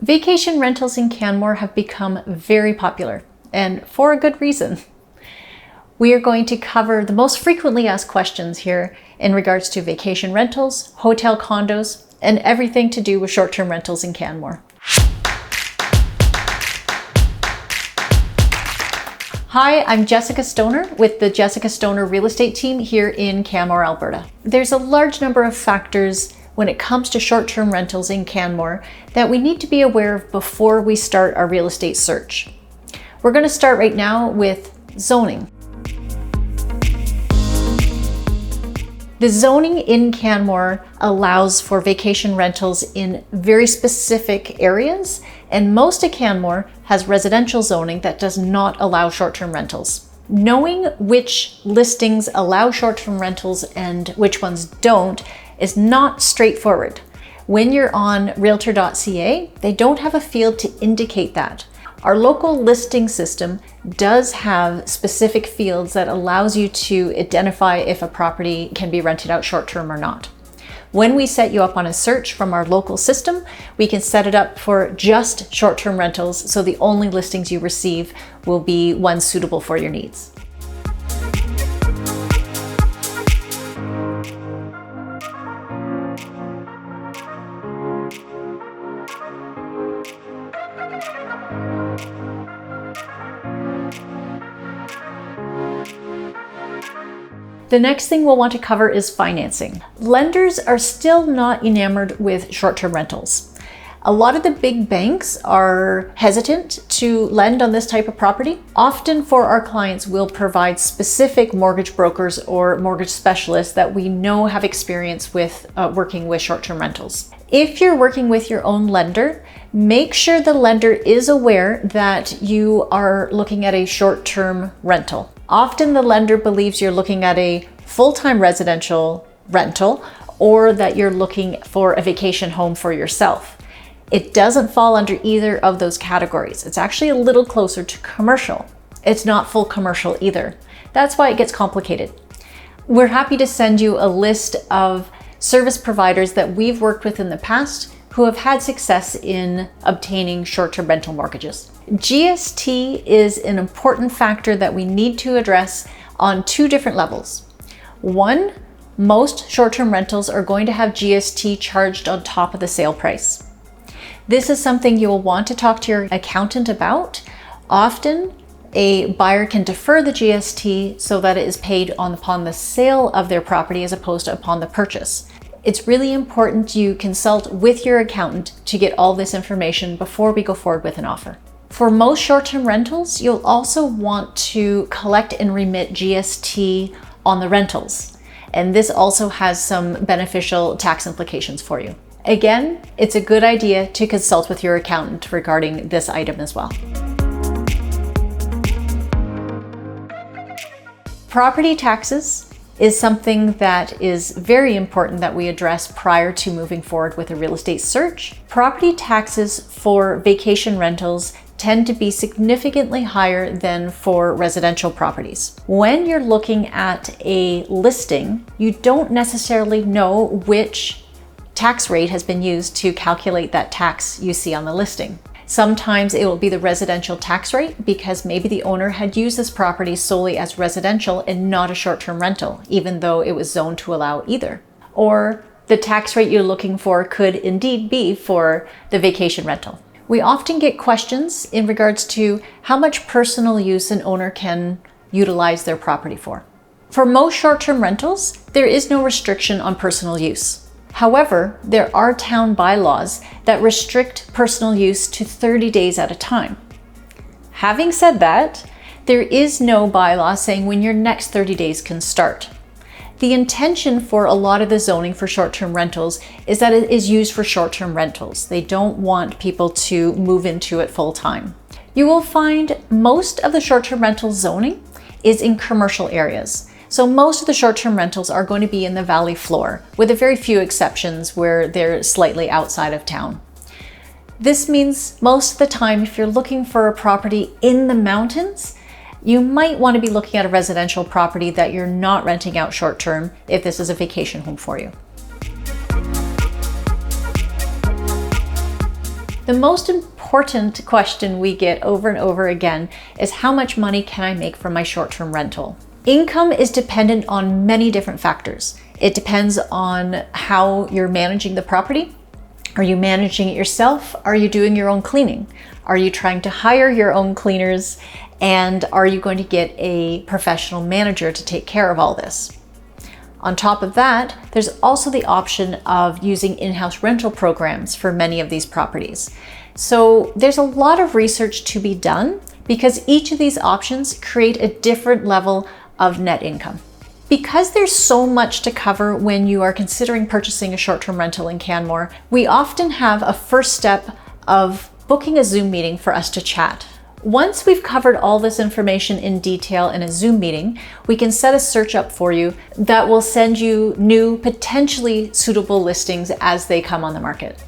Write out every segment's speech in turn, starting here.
Vacation rentals in Canmore have become very popular, and for a good reason. We are going to cover the most frequently asked questions here in regards to vacation rentals, hotel condos, and everything to do with short-term rentals in Canmore. Hi, I'm Jessica Stoner with the Jessica Stoner Real Estate Team here in Canmore, Alberta. There's a large number of factors when it comes to short-term rentals in Canmore that we need to be aware of before we start our real estate search. We're going to start right now with zoning. The zoning in Canmore allows for vacation rentals in very specific areas, and most of Canmore has residential zoning that does not allow short-term rentals. Knowing which listings allow short-term rentals and which ones don't is not straightforward. When you're on realtor.ca, they don't have a field to indicate that. Our local listing system does have specific fields that allows you to identify if a property can be rented out short-term or not. When we set you up on a search from our local system, we can set it up for just short-term rentals, so the only listings you receive will be ones suitable for your needs. The next thing we'll want to cover is financing. Lenders are still not enamored with short-term rentals. A lot of the big banks are hesitant to lend on this type of property. Often for our clients, we'll provide specific mortgage brokers or mortgage specialists that we know have experience with working with short-term rentals. If you're working with your own lender, make sure the lender is aware that you are looking at a short-term rental. Often the lender believes you're looking at a full-time residential rental or that you're looking for a vacation home for yourself. It doesn't fall under either of those categories. It's actually a little closer to commercial. It's not full commercial either. That's why it gets complicated. We're happy to send you a list of service providers that we've worked with in the past who have had success in obtaining short-term rental mortgages. GST is an important factor that we need to address on two different levels. One, most short-term rentals are going to have GST charged on top of the sale price. This is something you will want to talk to your accountant about. Often, a buyer can defer the GST so that it is paid upon the sale of their property as opposed to upon the purchase. It's really important you consult with your accountant to get all this information before we go forward with an offer. For most short-term rentals, you'll also want to collect and remit GST on the rentals. And this also has some beneficial tax implications for you. Again, it's a good idea to consult with your accountant regarding this item as well. Property taxes is something that is very important that we address prior to moving forward with a real estate search. Property taxes for vacation rentals tend to be significantly higher than for residential properties. When you're looking at a listing, you don't necessarily know which tax rate has been used to calculate that tax you see on the listing. Sometimes it will be the residential tax rate because maybe the owner had used this property solely as residential and not a short-term rental, even though it was zoned to allow either. Or the tax rate you're looking for could indeed be for the vacation rental. We often get questions in regards to how much personal use an owner can utilize their property for. For most short-term rentals, there is no restriction on personal use. However, there are town bylaws that restrict personal use to 30 days at a time. Having said that, there is no bylaw saying when your next 30 days can start. The intention for a lot of the zoning for short-term rentals is that it is used for short-term rentals. They don't want people to move into it full-time. You will find most of the short-term rental zoning is in commercial areas. So most of the short-term rentals are going to be in the valley floor, with a very few exceptions where they're slightly outside of town. This means most of the time, if you're looking for a property in the mountains, you might want to be looking at a residential property that you're not renting out short-term if this is a vacation home for you. The most important question we get over and over again is how much money can I make from my short-term rental? Income is dependent on many different factors. It depends on how you're managing the property. Are you managing it yourself? Are you doing your own cleaning? Are you trying to hire your own cleaners? And are you going to get a professional manager to take care of all this? On top of that, there's also the option of using in-house rental programs for many of these properties. So there's a lot of research to be done because each of these options create a different level of net income. Because there's so much to cover when you are considering purchasing a short-term rental in Canmore, we often have a first step of booking a Zoom meeting for us to chat. Once we've covered all this information in detail in a Zoom meeting, we can set a search up for you that will send you new, potentially suitable listings as they come on the market.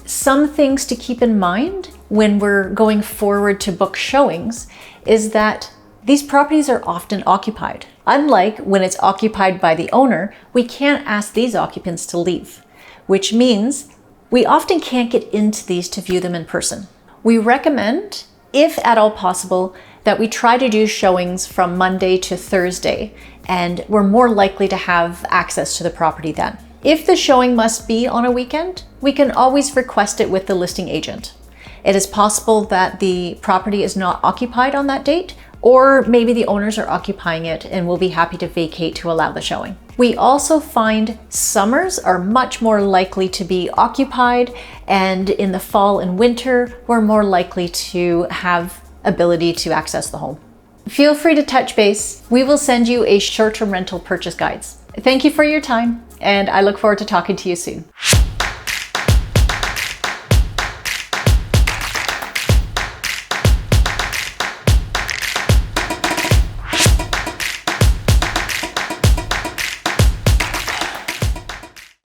Some things to keep in mind when we're going forward to book showings is that these properties are often occupied. Unlike when it's occupied by the owner, we can't ask these occupants to leave, which means we often can't get into these to view them in person. We recommend, if at all possible, that we try to do showings from Monday to Thursday, and we're more likely to have access to the property then. If the showing must be on a weekend, we can always request it with the listing agent. It is possible that the property is not occupied on that date, or maybe the owners are occupying it and will be happy to vacate to allow the showing. We also find summers are much more likely to be occupied, and in the fall and winter, we're more likely to have ability to access the home. Feel free to touch base. We will send you a short-term rental purchase guides. Thank you for your time, and I look forward to talking to you soon.